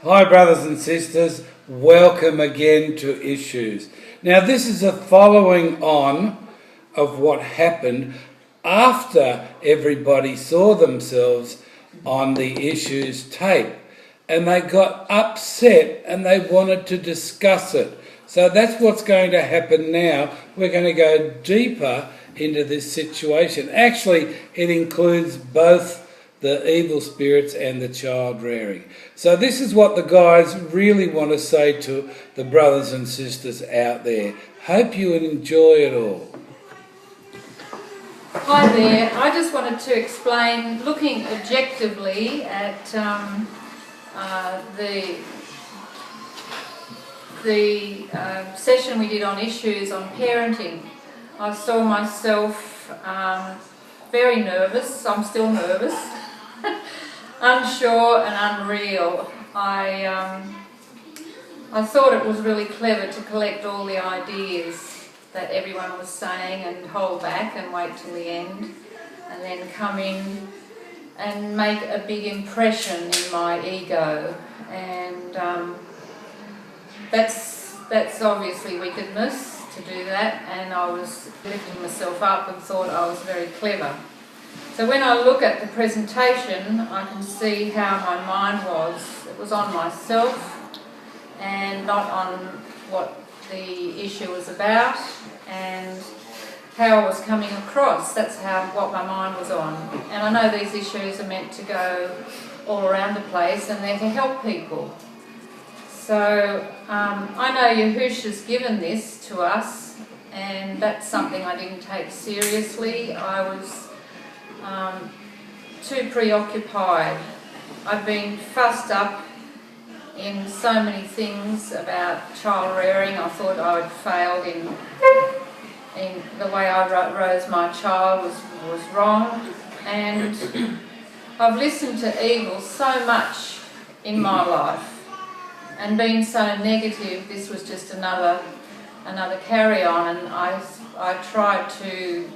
Hi brothers and sisters, welcome again to Issues. Now this is a following on of what happened after everybody saw themselves on the Issues tape and they got upset and they wanted to discuss it. So that's what's going to happen now. We're going to go deeper into this situation. Actually, it includes both the evil spirits and the child rearing. So this is what the guys really want to say to the brothers and sisters out there. Hope you enjoy it all. Hi there. I just wanted to explain, looking objectively at the session we did on issues on parenting. I saw myself very nervous. I'm still nervous. Unsure and unreal. I thought it was really clever to collect all the ideas that everyone was saying and hold back and wait till the end and then come in and make a big impression in my ego, and that's obviously wickedness to do that, and I was lifting myself up and thought I was very clever. So when I look at the presentation, I can see how my mind was. It was on myself and not on what the issue was about and how I was coming across. That's what my mind was on. And I know these issues are meant to go all around the place and they're to help people. So I know Yahusha's given this to us, and that's something I didn't take seriously. I was too preoccupied. I've been fussed up in so many things about child rearing. I thought I had failed in the way I raised my child was wrong, and I've listened to evil so much in my life and been so negative. This was just another carry on, and I tried to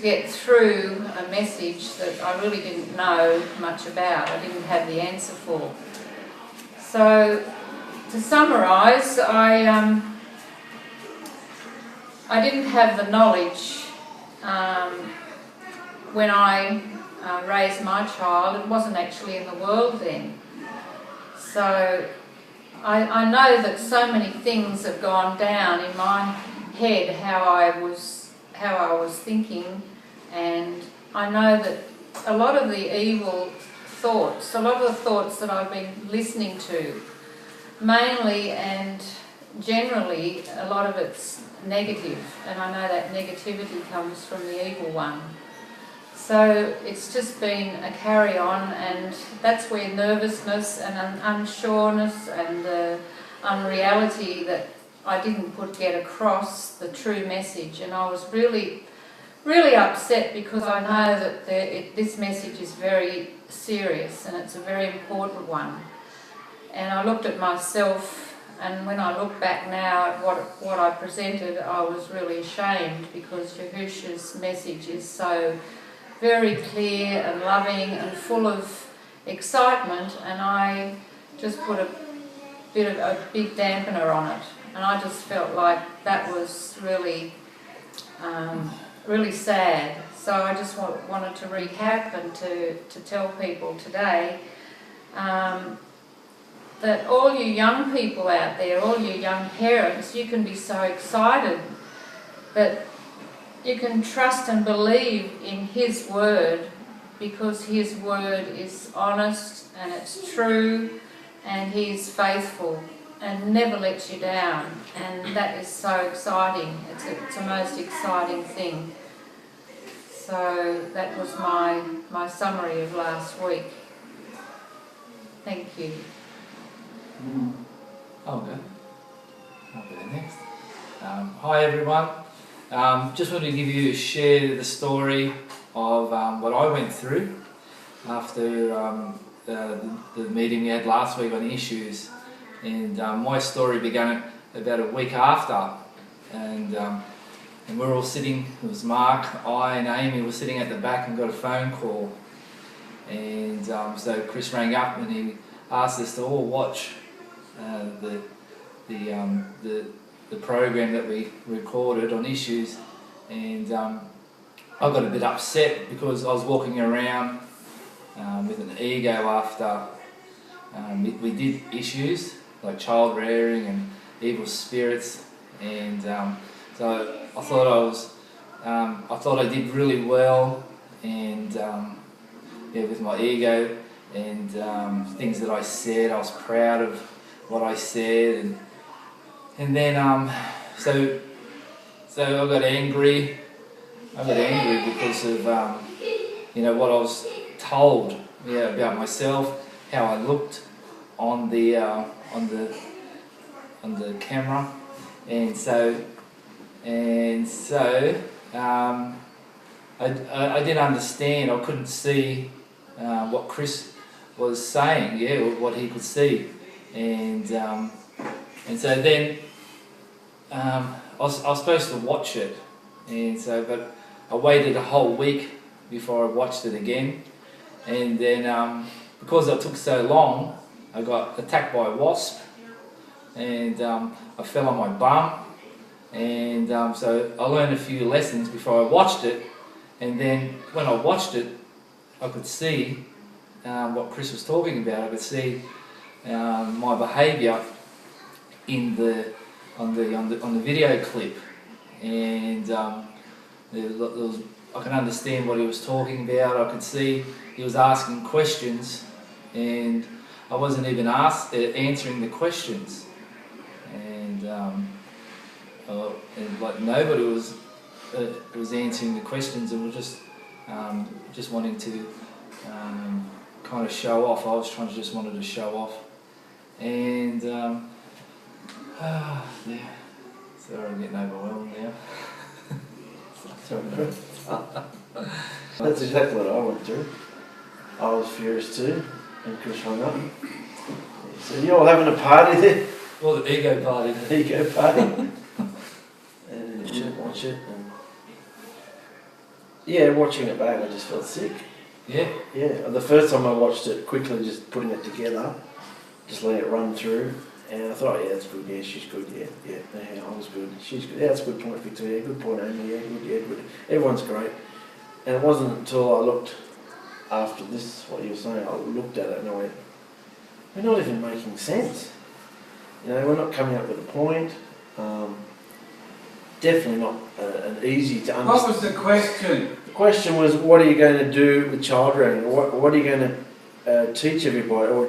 get through a message that I really didn't know much about. I didn't have the answer for. So to summarise, I didn't have the knowledge when I raised my child. It wasn't actually in the world then. So I know that so many things have gone down in my head, how I was thinking, and I know that a lot of the evil thoughts, a lot of the thoughts that I've been listening to, mainly and generally, a lot of it's negative, and I know that negativity comes from the evil one. So it's just been a carry on, and that's where nervousness and unsureness and the unreality that I didn't get across the true message, and I was really upset because I know that this message is very serious and it's a very important one. And I looked at myself, and when I look back now at what I presented, I was really ashamed, because Yahusha's message is so very clear and loving and full of excitement, and I just put a big dampener on it, and I just felt like that was really sad. So I just wanted to recap and to tell people today that all you young people out there, all you young parents, you can be so excited that you can trust and believe in His word, because His word is honest and it's true, and He is faithful and never lets you down, and that is so exciting. It's a most exciting thing. So that was my summary of last week. Thank you. I'll go. I'll be the next. Hi everyone. Just wanted to give you a share the story of what I went through after the meeting we had last week on issues, and my story began about a week after, and we're all sitting. It was Mark, I, and Amy were sitting at the back and got a phone call, and so Chris rang up and he asked us to all watch the program that we recorded on issues, and I got a bit upset because I was walking around with an ego after we did issues like child rearing and evil spirits, and so I thought I did really well, and with my ego and things that I said, I was proud of what I said, and then so I got angry. Because of what I was told about myself, how I looked on the camera, and so I didn't understand. I couldn't see what Chris was saying, what he could see, and so then I was supposed to watch it, but I waited a whole week before I watched it again, and then because it took so long, I got attacked by a wasp, and I fell on my bum, and so I learned a few lessons before I watched it, and then when I watched it, I could see what Chris was talking about. I could see my behaviour on the video clip, and I can understand what he was talking about. I could see he was asking questions, and I wasn't even answering the questions, and like nobody was answering the questions, and we're just wanting to kind of show off. I was just wanted to show off, and sorry, I'm getting overwhelmed now. That's exactly what I went through. I was furious too, and Chris hung up. He said, "You all having a party there?" Well, the ego party. The ego party. And you didn't watch it. And watching it back, I just felt sick. Yeah. Yeah. The first time I watched it, quickly just putting it together, just letting it run through. And I thought, yeah, that's good, yeah, she's good, yeah, I was good, she's good, yeah, that's a good point, Victoria, good point, Amy, yeah, good, everyone's great. And it wasn't until I looked, after this, what you were saying, I looked at it and I went, we're not even making sense. We're not coming up with a point, definitely not an easy to understand. What was the question? The question was, what are you going to do with child rearing? What are you going to teach everybody, or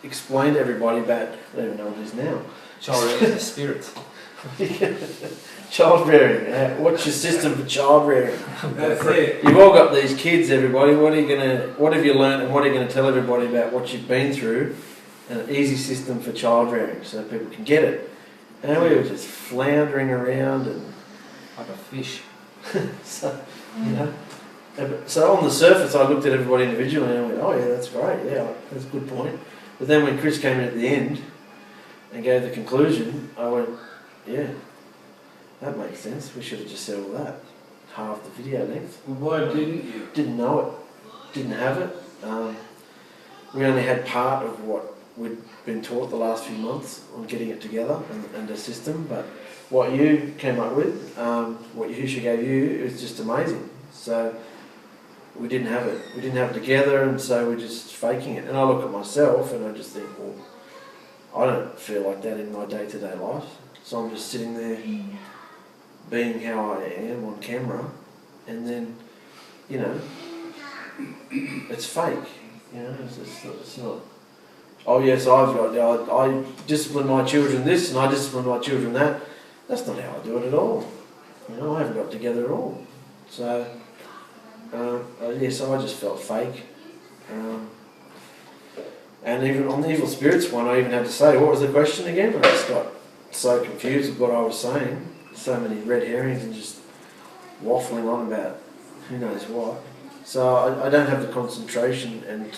explain to everybody about, I don't even know what it is now. Child rearing is the spirit. Child rearing. What's your system for child rearing? That's it. You've all got these kids, everybody. What have you learned, and what are you going to tell everybody about what you've been through? An easy system for child rearing, so people can get it. And we were just floundering around and like a fish. So on the surface, I looked at everybody individually and I went, "Oh yeah, that's great. Yeah, that's a good point." But then when Chris came in at the end and gave the conclusion, I went, yeah, that makes sense. We should have just said all that. Half the video length. Well, why didn't you? Didn't know it. Didn't have it. We only had part of what we'd been taught the last few months on getting it together and a system. But what you came up with, what Yahusha gave you, is just amazing. So we didn't have it. We didn't have it together, and so we're just faking it. And I look at myself and I just think, well, I don't feel like that in my day-to-day life. So I'm just sitting there being how I am on camera, and then, it's fake. It's not. Oh yes, I discipline my children this and I discipline my children that. That's not how I do it at all. I haven't got it together at all. So. So I just felt fake. And even on the evil spirits one, I even had to say, what was the question again? I just got so confused with what I was saying. So many red herrings and just waffling on about who knows what. So I don't have the concentration and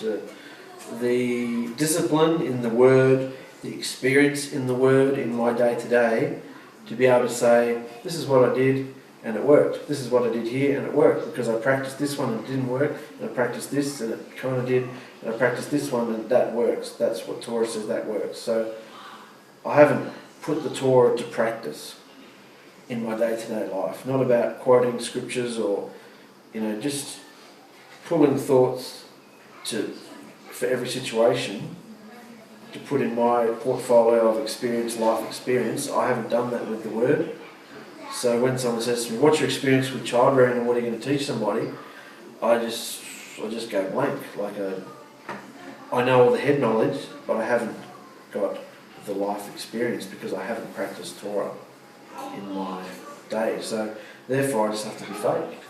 the discipline in the word, the experience in the word in my day-to-day to be able to say, this is what I did, and it worked. This is what I did here, and it worked because I practiced this one and it didn't work, and I practiced this and it kind of did, and I practiced this one and that works. That's what Torah says that works. So I haven't put the Torah to practice in my day-to-day life. Not about quoting scriptures or, just pulling thoughts for every situation to put in my portfolio of experience, life experience. I haven't done that with the Word. So when someone says to me, "What's your experience with child rearing and what are you going to teach somebody?" I just go blank. I know all the head knowledge, but I haven't got the life experience because I haven't practiced Torah in my day. So therefore I just have to be fake.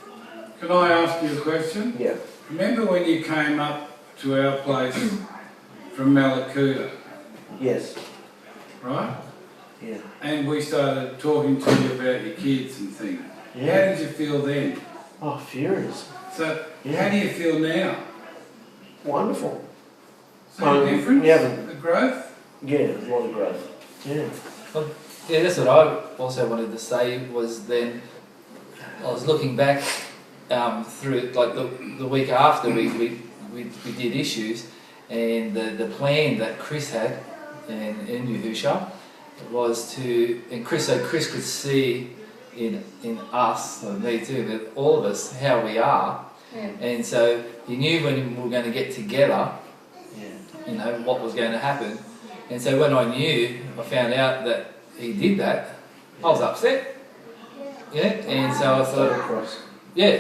Can I ask you a question? Yeah. Remember when you came up to our place from Malakuta, Yes. right? Yeah. And we started talking to you about your kids and things. Yeah. How did you feel then? Oh, furious. So, Yeah. how do you feel now? Wonderful. Some difference? we haven't- The growth? Yeah, there's a lot of growth. Yeah. Well, yeah, that's what I also wanted to say was then I was looking back through like the week after we did issues, and the plan that Chris had in Yahusha was to, and Chris could see in us, or me too, that all of us, how we are, Yeah. and so he knew when we were going to get together, Yeah. what was going to happen. And so when I found out that he did that, I was upset. Yeah, and so I thought, Across. yeah,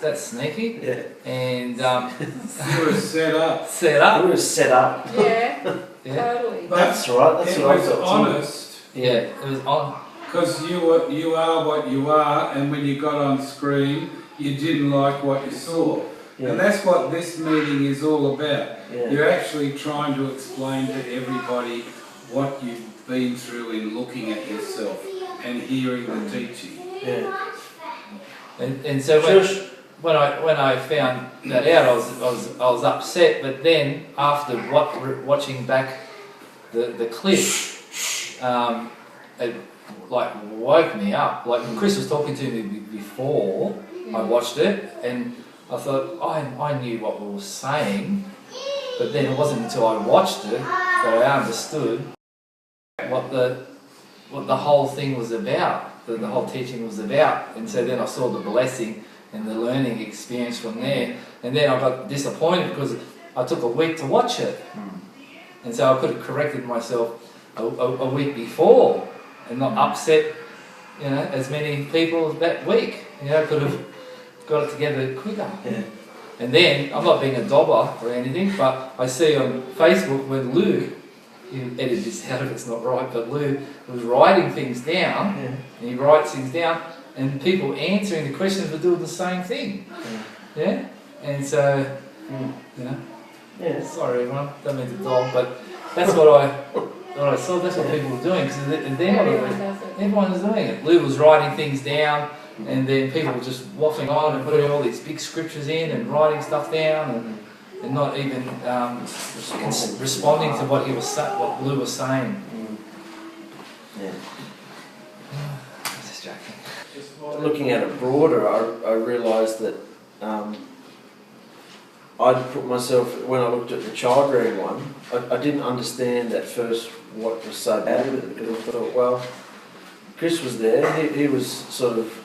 that's sneaky. Yeah. And You were set up. set It up. was set up. Yeah, Yeah, totally. But That's right. That's it what I was thought too. honest, yeah, it was on. because you are what you are, and when you got on screen, you didn't like what you saw. Yeah. And that's what this meeting is all about. Yeah. You're actually trying to explain to everybody what you've been through in looking at yourself and hearing the teaching. Yeah. And so when I found that out, I was upset. But then after watching back the clip, it like woke me up. Like Chris was talking to me before I watched it, and I thought I knew what we were saying, but then it wasn't until I watched it that I understood what the whole thing was about, the whole teaching was about. And so then I saw the blessing and the learning experience from there. And then I got disappointed because I took a week to watch it. And so I could have corrected myself a week before and not upset, as many people that week. Could have got it together quicker. Yeah. And then, I'm not being a dobber or anything, but I see on Facebook when Lou, you edit this out if it's not right, but Lou was writing things down, Yeah. and he writes things down, and people answering the questions were doing the same thing. Yeah? And so, Yeah. sorry everyone, don't mean to dob, but that's what I saw, that's what people were doing. And then Everyone does it. everyone was doing it. Lou was writing things down, and then people were just waffling on and putting all these big scriptures in and writing stuff down and not even responding to what what Lou was saying. Yeah. It's distracting. Looking at it broader, I realised that I'd put myself, when I looked at the child rearing one, I didn't understand at first what was so bad with it, because I thought, well, Chris was there, he was sort of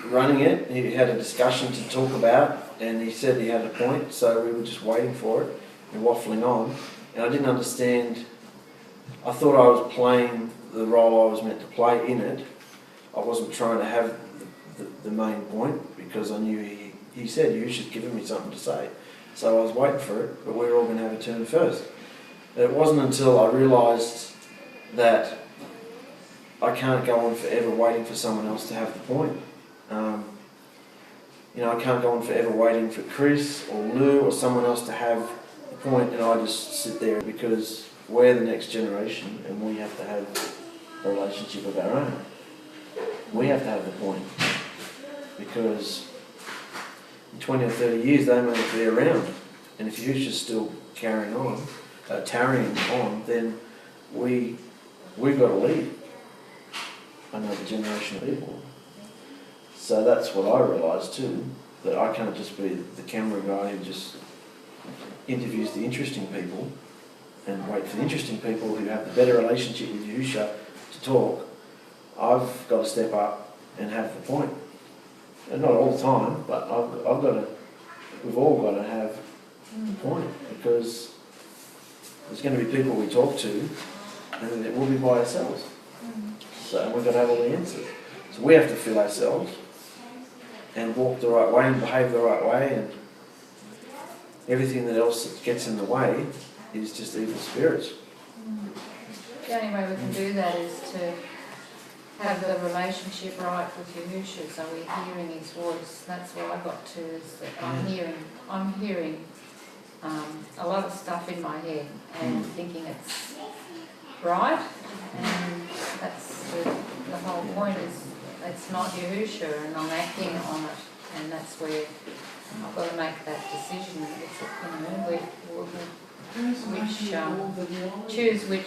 running it, he had a discussion to talk about, and he said he had a point, so we were just waiting for it and waffling on, and I didn't understand. I thought I was playing the role I was meant to play in it. I wasn't trying to have the main point, because I knew he said, "You should give me something to say." So I was waiting for it, but we were all going to have a turn first. And it wasn't until I realised that I can't go on forever waiting for someone else to have the point. I can't go on forever waiting for Chris or Lou or someone else to have the point, and I just sit there, because we're the next generation and we have to have a relationship of our own. We have to have the point, because in 20 or 30 years they may not be around, and if Yahusha's still tarrying on, then we've got to lead another generation of people. So that's what I realised too, that I can't just be the camera guy who just interviews the interesting people and wait for the interesting people who have the better relationship with Yahusha to talk. I've got to step up and have the point. And not all the time, but I've got to, we've all got to have the point, because there's going to be people we talk to and it will be by ourselves. So we've got to have all the answers. So we have to feel ourselves and walk the right way and behave the right way, and everything that else that gets in the way is just evil spirits. The only way we can do that is to have the relationship right with Yahusha, so we're hearing his voice. That's what I got to, is that I'm hearing a lot of stuff in my head and thinking it's right, and that's the whole point, is it's not Yahusha, and I'm acting on it, and that's where I've got to make that decision. Choose which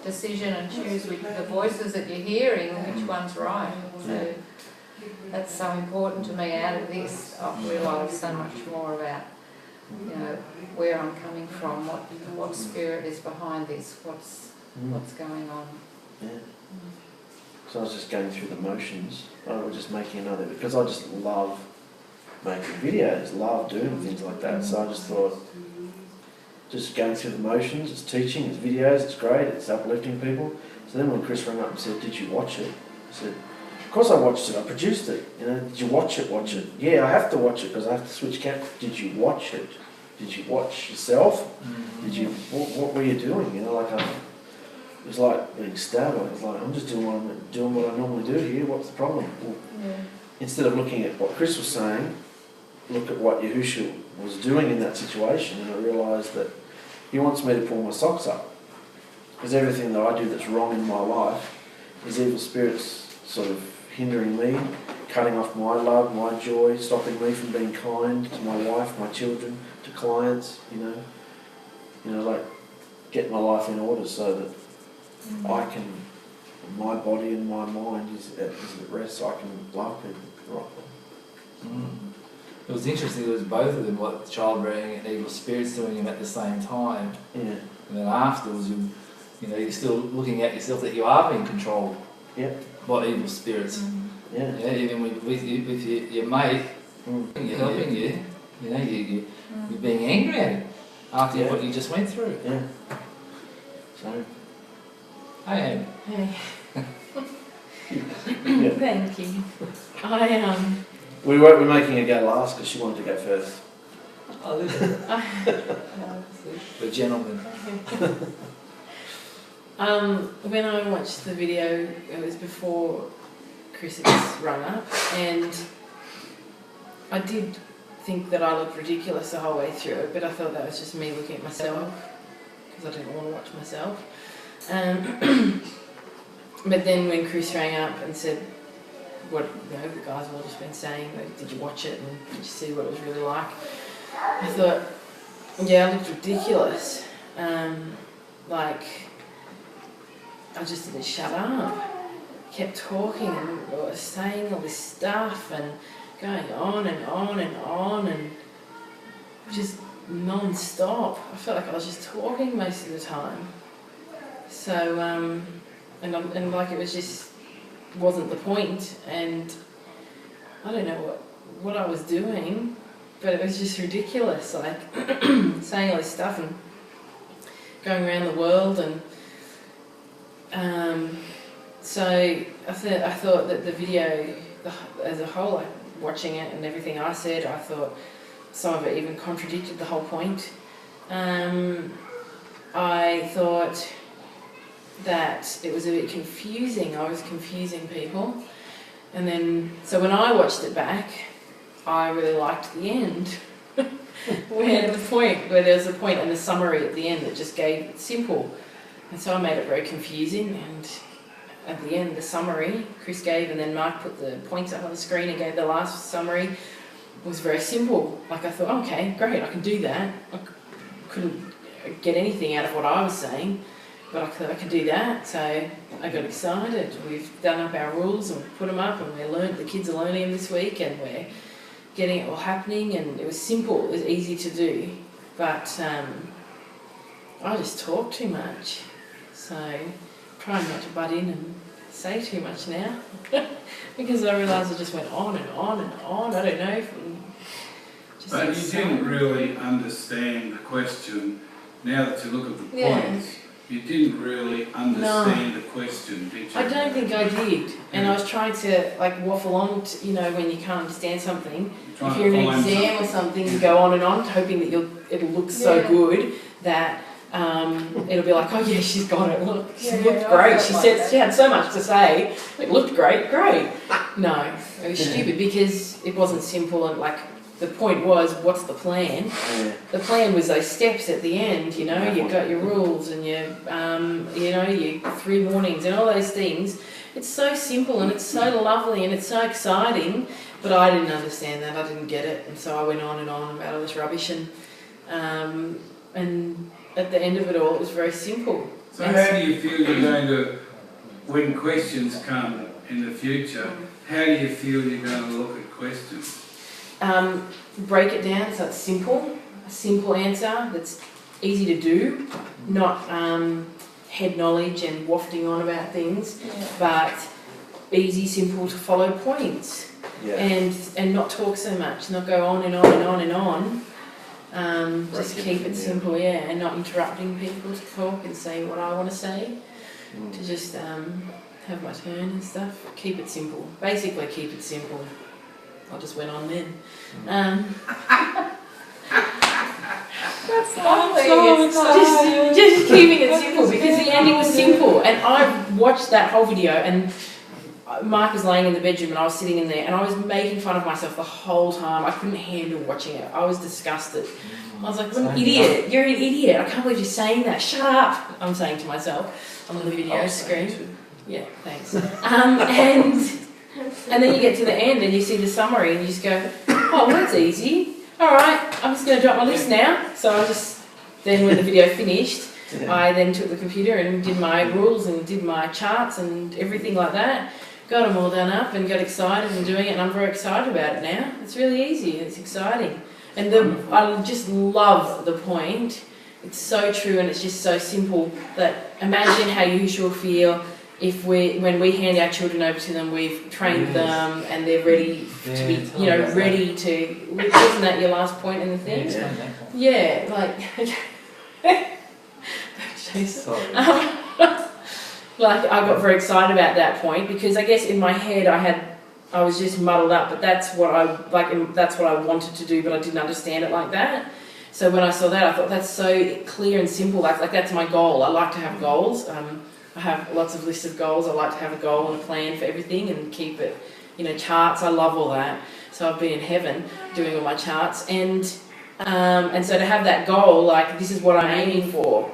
decision and choose the voices that you're hearing and which one's right. So that's so important to me. Out of this, I've realised so much more about, where I'm coming from, what spirit is behind this, what's going on. Yeah. So I was just going through the motions. I was just making another, because I just love making videos, love doing things like that. So I just thought, just going through the motions, it's teaching, it's videos, it's great, it's uplifting people. So then when Chris rang up and said, "Did you watch it?" I said, "Of course I watched it, I produced it. Did you watch it? Watch it." "Yeah, I have to watch it because I have to switch cam." "Did you watch it? Did you watch yourself? Did you, what were you doing?" It was like being stabbed. I was like, I'm just doing what I normally do here. What's the problem? Well, instead of looking at what Chris was saying, look at what Yahusha was doing in that situation, and I realised that he wants me to pull my socks up. Because everything that I do that's wrong in my life is evil spirits sort of hindering me, cutting off my love, my joy, stopping me from being kind to my wife, my children, to clients, like get my life in order so that I can, my body and my mind is at rest, so I can love people right. It was interesting, it was both of them, what child rearing and evil spirits doing them at the same time. Yeah. And then afterwards, you're still looking at yourself that you are being controlled by evil spirits. Yeah. Even with your mate, you're helping you, you're being angry at him after what you just went through. Yeah. So. Hey. Thank you. We're making her go last because she wanted to go first. The gentleman. When I watched the video, it was before Chris had rung up, and I did think that I looked ridiculous the whole way through it, but I thought that was just me looking at myself, because I didn't want to watch myself. But then when Chris rang up and said what the guys have all just been saying, like, did you watch it and did you see what it was really like, I thought, I looked ridiculous. I just didn't shut up. Kept talking and saying all this stuff and going on and on and on, and just non-stop. I felt like I was just talking most of the time. So, and like it was just wasn't the point, and I don't know what I was doing, but it was just ridiculous, like saying all this stuff and going around the world, and so I thought that the video as a whole, like watching it and everything I said, I thought some of it even contradicted the whole point. I thought that it was a bit confusing. I was confusing people. And then, so when I watched it back, I really liked the end. where there was a point in the summary at the end that just gave it simple. And so I made it very confusing, and at the end, the summary Chris gave, and then Mark put the points up on the screen and gave the last summary, was very simple. Like I thought, okay, great, I can do that. I couldn't get anything out of what I was saying. but I could do that, so I got excited. We've done up our rules and put them up, and the kids are learning them this week, and we're getting it all happening, and it was simple, it was easy to do, but I just talk too much, so trying not to butt in and say too much now, because I realised I just went on and on and on. I don't know if but you didn't really understand the question. Now that you look at the points, you didn't really understand the question, did you? I don't think I did, and I was trying to waffle on. When you can't understand something, if you're in an exam or something, you go on and on, hoping that it'll look so good that it'll be like, oh yeah, she's got it. Look, she looked great. She had so much to say. It looked great. No, it was stupid because it wasn't simple, and the point was, what's the plan? Yeah. The plan was those steps at the end. You've got your rules and your 3 warnings and all those things. It's so simple and it's so lovely and it's so exciting, but I didn't understand that. I didn't get it, and so I went on and on about all this rubbish, and at the end of it all, it was very simple. So how do you feel you're going to, when questions come in the future, how do you feel you're going to look at questions? Break it down so it's simple, a simple answer that's easy to do, not head knowledge and wafting on about things, but easy, simple to follow points, and not talk so much, not go on and on and on and on. Just keep it simple, and not interrupting people to talk and say what I want to say, to just have my turn and stuff. Keep it simple. Basically, keep it simple. I just went on then. That's lovely. Just keeping it simple, because the ending was simple. And I watched that whole video, and Mark was laying in the bedroom and I was sitting in there, and I was making fun of myself the whole time. I couldn't handle watching it. I was disgusted. I was like, what an idiot. You're an idiot. I can't believe you're saying that. Shut up. I'm saying to myself on the video screen. Yeah, thanks. And then you get to the end and you see the summary and you just go, oh, well, that's easy. All right, I'm just going to drop my list now. So then when the video finished, I then took the computer and did my rules and did my charts and everything like that. Got them all done up and got excited and doing it, and I'm very excited about it now. It's really easy, it's exciting. And I just love the point. It's so true, and it's just so simple that imagine how you will feel if when we hand our children over to them, we've trained them and they're ready to be, ready to. Wasn't that your last point in the thing? Yeah, I got very excited about that point, because I guess in my head I was just muddled up, but that's what I wanted to do, but I didn't understand it like that. So when I saw that, I thought that's so clear and simple. Like that's my goal. I like to have goals. I have lots of lists of goals. I like to have a goal and a plan for everything and keep it, charts. I love all that. So I've been in heaven doing all my charts, and so to have that goal, this is what I'm aiming for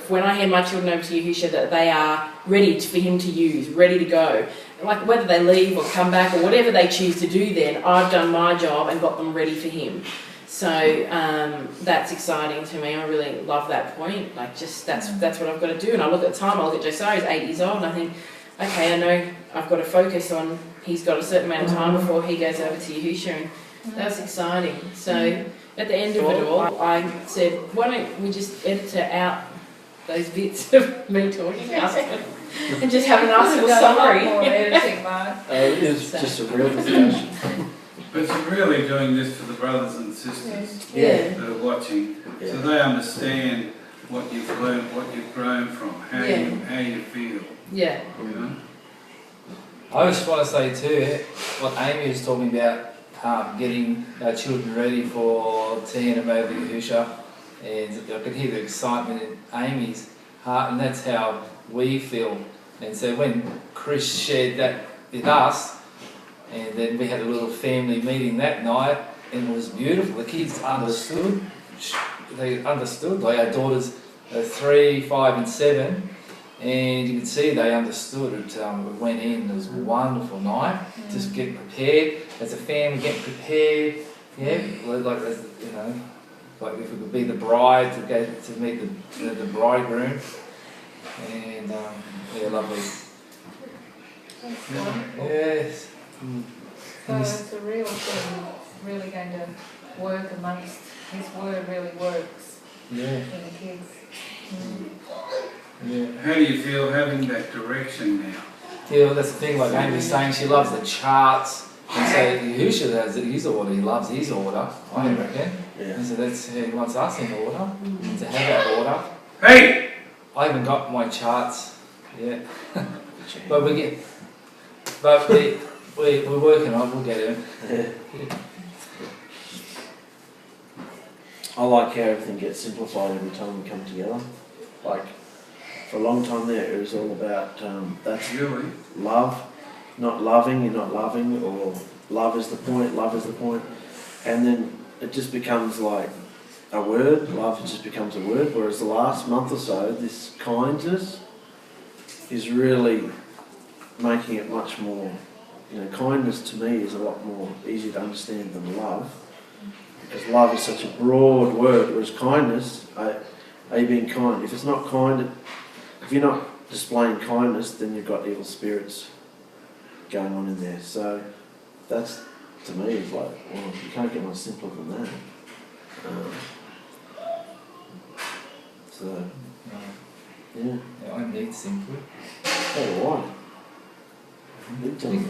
when I hand my children over to Yahusha, that they are ready for him to use, ready to go. Whether they leave or come back or whatever they choose to do, then I've done my job and got them ready for him. So that's exciting to me. I really love that point. That's what I've got to do. And I look at the time, I look at Josiah, he's 8 years old, and I think, okay, I know I've got to focus on, he's got a certain amount of time before he goes over to Yahusha, and that's exciting. So at the end of it all, I said, why don't we just edit out those bits of me talking and just have a nice little summary. It is just a real discussion. But you're really doing this for the brothers and sisters that are watching, so they understand what you've learned, what you've grown from, how you feel. Yeah. I just want to say too, what Amy was talking about, getting our children ready for teeing them over to Yahusha, and I could hear the excitement in Amy's heart, and that's how we feel. And so when Chris shared that with us, and then we had a little family meeting that night, and it was beautiful. The kids understood. They understood. Our daughters are 3, 5 and 7, and you could see they understood it. We went in, it was a wonderful night. Just getting prepared. As a family, getting prepared. Yeah, like if we could be the bride to go to meet the bridegroom. And yeah, lovely. That's wonderful. Yes. So it's a real thing, really going to work amongst, His word really works Yeah. in the kids. Yeah. How do you feel having that direction now? Yeah, well, that's the thing, like Amy's saying, she loves the charts. And so Yahusha has his order, he loves his order, I reckon. Yeah. And so that's how he wants us in order, to have that order. Hey! I haven't got my charts yet. But we're working on it, we'll get in. I like how everything gets simplified every time we come together. Like, for a long time there, it was all about that's Really? love, not loving, you're not loving, or love is the point. And then it just becomes like a word, love just becomes a word, whereas the last month or so, this kindness is really making it much more, kindness to me is a lot more easy to understand than love. Because love is such a broad word, whereas kindness, are you being kind? If it's not kind, if you're not displaying kindness, then you've got evil spirits going on in there. So that's, to me, is like, well, you can't get much simpler than that. So, yeah. Yeah, I need simple. So do I. Big time.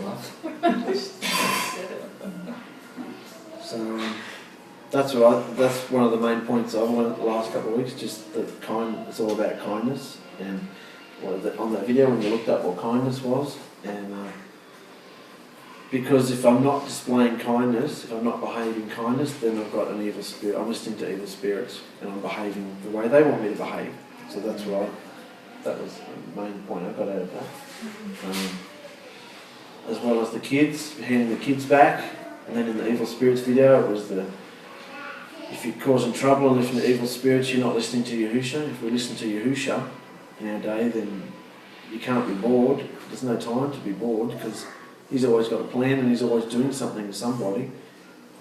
So that's one of the main points I've learned the last couple of weeks. Just that it's all about kindness. And on that video when you looked up what kindness was, and because if I'm not displaying kindness, if I'm not behaving kindness, then I've got an evil spirit. I'm listening to evil spirits, and I'm behaving the way they want me to behave. So that was the main point I got out of that. As well as the kids, handing the kids back, and then in the evil spirits video, it was if you're causing trouble and listening to evil spirits, you're not listening to Yahusha. If we listen to Yahusha in our day, then you can't be bored. There's no time to be bored because He's always got a plan and He's always doing something to somebody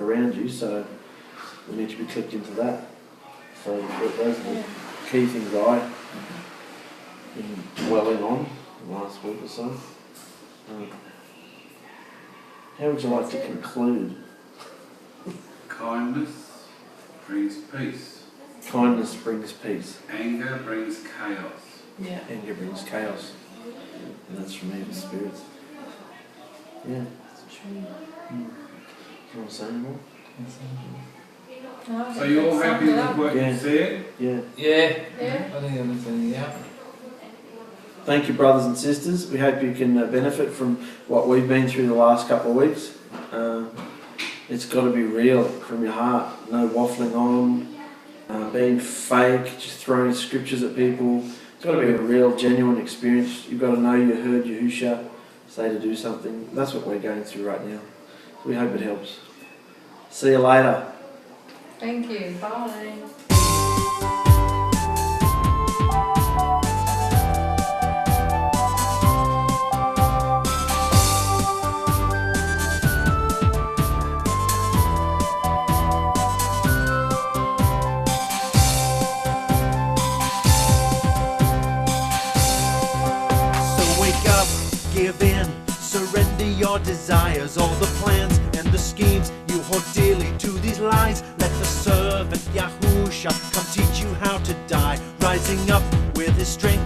around you. So we need to be clicked into that. So those are the key things I've been dwelling on the last week or so. How would you like to conclude? Kindness brings peace. Kindness brings peace. Anger brings chaos. Yeah. Anger brings chaos. And that's from evil spirits. Yeah. It's true. Do you want to say any more? No, I So think you're all that's happy summed it with up. what Yeah. you said? Yeah. Yeah. Yeah. I think everything, yeah. Thank you, brothers and sisters. We hope you can benefit from what we've been through the last couple of weeks. It's got to be real from your heart. No waffling on, being fake, just throwing scriptures at people. It's got to be a real, genuine experience. You've got to know you heard Yahusha say to do something. That's what we're going through right now. We hope it helps. See you later. Thank you. Bye. Give in, surrender your desires, all the plans and the schemes you hold dearly to these lies. Let the servant Yahusha come teach you how to die, rising up with His strength